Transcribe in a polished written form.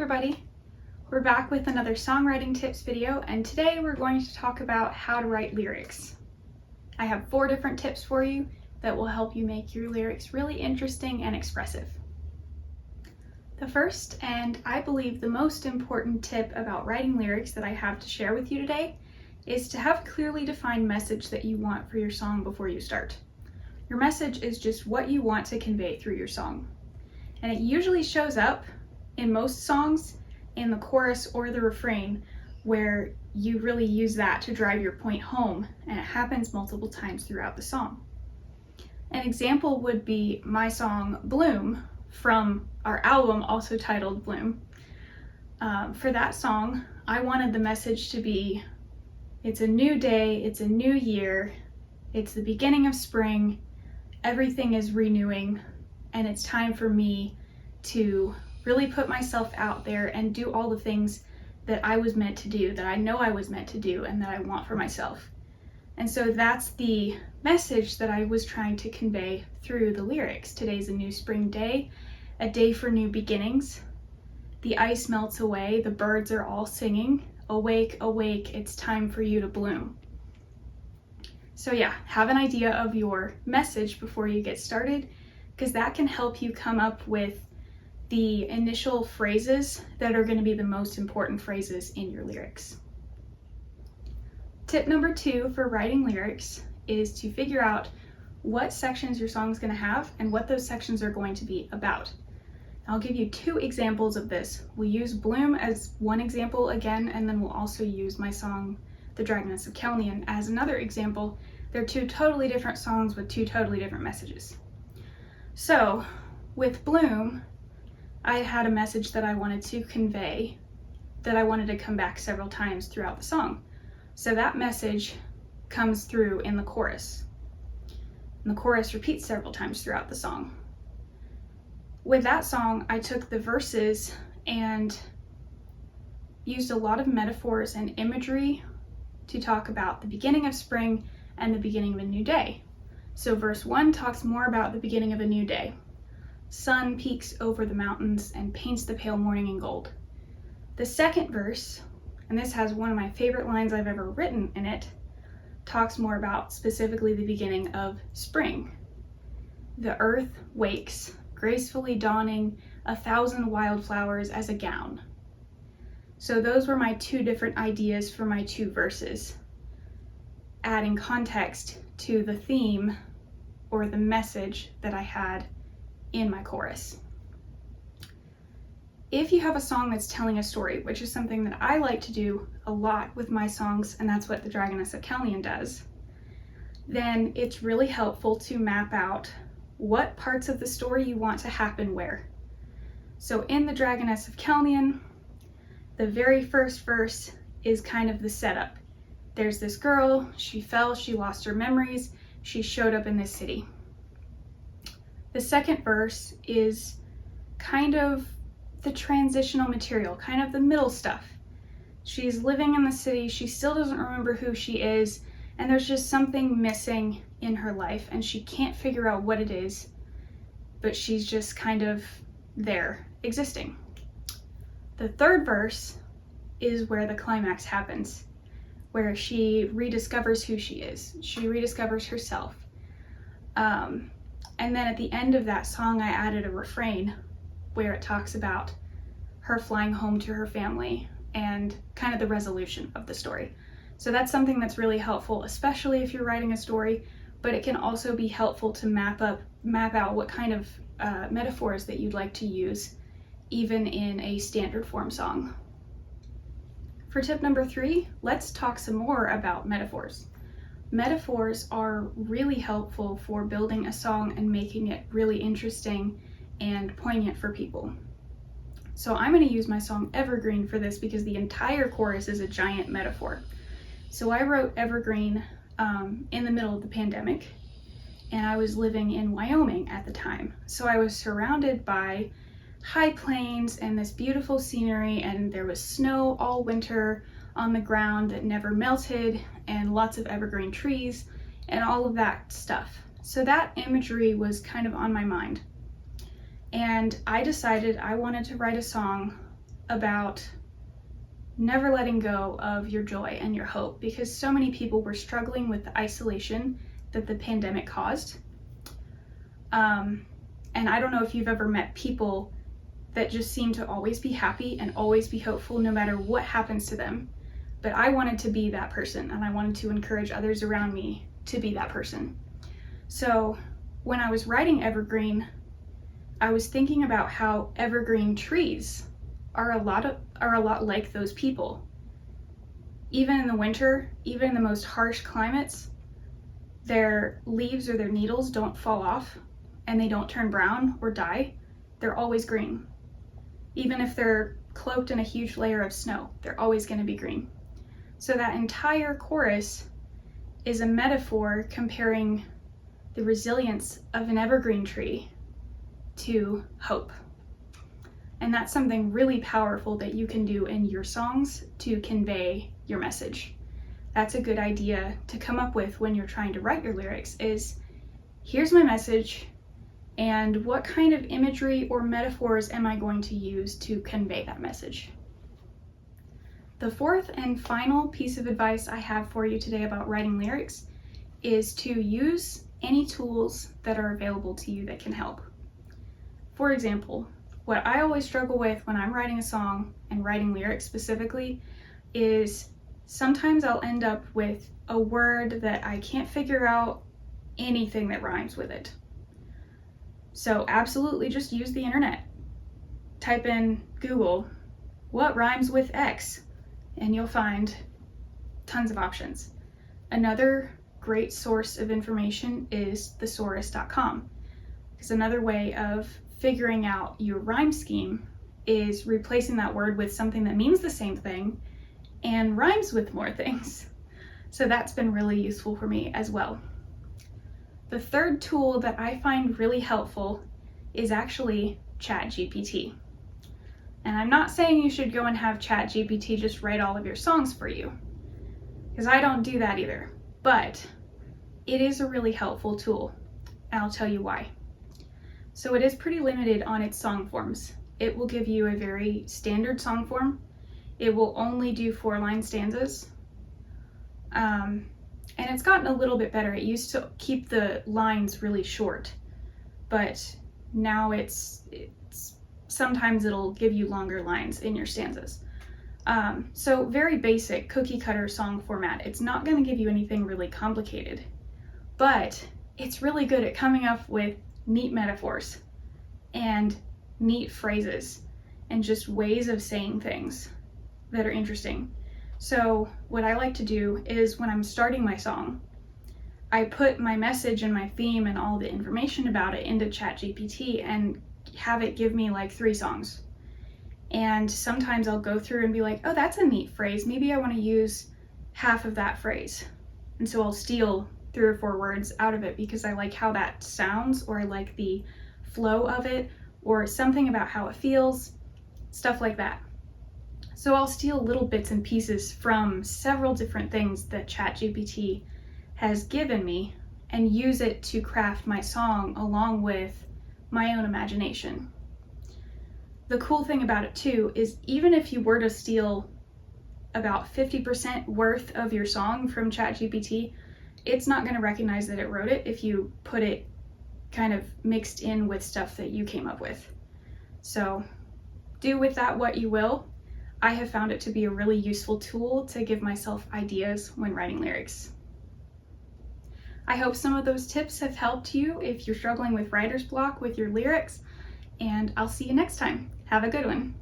everybody, we're back with another songwriting tips video, and today we're going to talk about how to write lyrics. I have 4 different tips for you that will help you make your lyrics really interesting and expressive. The first, and I believe the most important tip about writing lyrics that I have to share with you today is to have a clearly defined message that you want for your song before you start. Your message is just what you want to convey through your song. And it usually shows up in most songs in the chorus or the refrain, where you really use that to drive your point home, and it happens multiple times throughout the song. An example would be my song Bloom from our album, also titled Bloom. For that song, I wanted the message to be, it's a new day, it's a new year, it's the beginning of spring, everything is renewing, and it's time for me to really put myself out there and do all the things that I was meant to do, that I know I was meant to do, and that I want for myself. And so that's the message that I was trying to convey through the lyrics. Today's a new spring day, a day for new beginnings. The ice melts away, the birds are all singing, awake, awake, it's time for you to bloom. So yeah, have an idea of your message before you get started, because that can help you come up with the initial phrases that are going to be the most important phrases in your lyrics. Tip number 2 for writing lyrics is to figure out what sections your song is going to have and what those sections are going to be about. I'll give you 2 examples of this. We'll use Bloom as one example again, and then we'll also use my song The Dragoness of Kelnian as another example. They're 2 totally different songs with 2 totally different messages. So with Bloom, I had a message that I wanted to convey, that I wanted to come back several times throughout the song. So that message comes through in the chorus. And the chorus repeats several times throughout the song. With that song, I took the verses and used a lot of metaphors and imagery to talk about the beginning of spring and the beginning of a new day. So verse 1 talks more about the beginning of a new day. Sun peeks over the mountains and paints the pale morning in gold. The second verse, and this has one of my favorite lines I've ever written in it, talks more about specifically the beginning of spring. The earth wakes, gracefully donning 1,000 wildflowers as a gown. So those were my 2 different ideas for my 2 verses, adding context to the theme or the message that I had in my chorus. If you have a song that's telling a story, which is something that I like to do a lot with my songs, and that's what The Dragoness of Kelnian does, then it's really helpful to map out what parts of the story you want to happen where. So in The Dragoness of Kelnian, the very first verse is kind of the setup. There's this girl, she fell, she lost her memories, she showed up in this city. The second verse is kind of the transitional material, kind of the middle stuff. She's living in the city, she still doesn't remember who she is, and there's just something missing in her life, and she can't figure out what it is, but she's just kind of there, existing. The third verse is where the climax happens, where she rediscovers who she is. She rediscovers herself. And then at the end of that song, I added a refrain where it talks about her flying home to her family and kind of the resolution of the story. So that's something that's really helpful, especially if you're writing a story, but it can also be helpful to map out what kind of metaphors that you'd like to use, even in a standard form song. For tip number 3, let's talk some more about metaphors. Metaphors are really helpful for building a song and making it really interesting and poignant for people. So I'm going to use my song Evergreen for this because the entire chorus is a giant metaphor. So I wrote Evergreen in the middle of the pandemic, and I was living in Wyoming at the time. So I was surrounded by high plains and this beautiful scenery, and there was snow all winter on the ground that never melted, and lots of evergreen trees and all of that stuff. So that imagery was kind of on my mind. And I decided I wanted to write a song about never letting go of your joy and your hope, because so many people were struggling with the isolation that the pandemic caused. And I don't know if you've ever met people that just seem to always be happy and always be hopeful no matter what happens to them. But I wanted to be that person, and I wanted to encourage others around me to be that person. So when I was writing Evergreen, I was thinking about how evergreen trees are a lot like those people. Even in the winter, even in the most harsh climates, their leaves or their needles don't fall off, and they don't turn brown or die. They're always green. Even if they're cloaked in a huge layer of snow, they're always going to be green. So that entire chorus is a metaphor comparing the resilience of an evergreen tree to hope. And that's something really powerful that you can do in your songs to convey your message. That's a good idea to come up with when you're trying to write your lyrics is, here's my message, and what kind of imagery or metaphors am I going to use to convey that message? The fourth and final piece of advice I have for you today about writing lyrics is to use any tools that are available to you that can help. For example, what I always struggle with when I'm writing a song and writing lyrics specifically is sometimes I'll end up with a word that I can't figure out anything that rhymes with it. So absolutely just use the internet. Type in Google, what rhymes with X? And you'll find tons of options. Another great source of information is thesaurus.com, because another way of figuring out your rhyme scheme is replacing that word with something that means the same thing and rhymes with more things. So that's been really useful for me as well. The third tool that I find really helpful is actually ChatGPT. And I'm not saying you should go and have ChatGPT just write all of your songs for you, because I don't do that either. But it is a really helpful tool, and I'll tell you why. So it is pretty limited on its song forms. It will give you a very standard song form. It will only do 4-line stanzas. And it's gotten a little bit better. It used to keep the lines really short, but now it's sometimes it'll give you longer lines in your stanzas. So very basic cookie cutter song format. It's not going to give you anything really complicated, but it's really good at coming up with neat metaphors and neat phrases and just ways of saying things that are interesting. So what I like to do is when I'm starting my song, I put my message and my theme and all the information about it into ChatGPT and have it give me like 3 songs. And sometimes I'll go through and be like, oh, that's a neat phrase. Maybe I want to use half of that phrase. And so I'll steal 3 or 4 words out of it because I like how that sounds, or I like the flow of it, or something about how it feels, stuff like that. So I'll steal little bits and pieces from several different things that ChatGPT has given me and use it to craft my song along with my own imagination. The cool thing about it too is even if you were to steal about 50% worth of your song from ChatGPT, it's not going to recognize that it wrote it if you put it kind of mixed in with stuff that you came up with. So do with that what you will. I have found it to be a really useful tool to give myself ideas when writing lyrics. I hope some of those tips have helped you if you're struggling with writer's block with your lyrics, and I'll see you next time. Have a good one.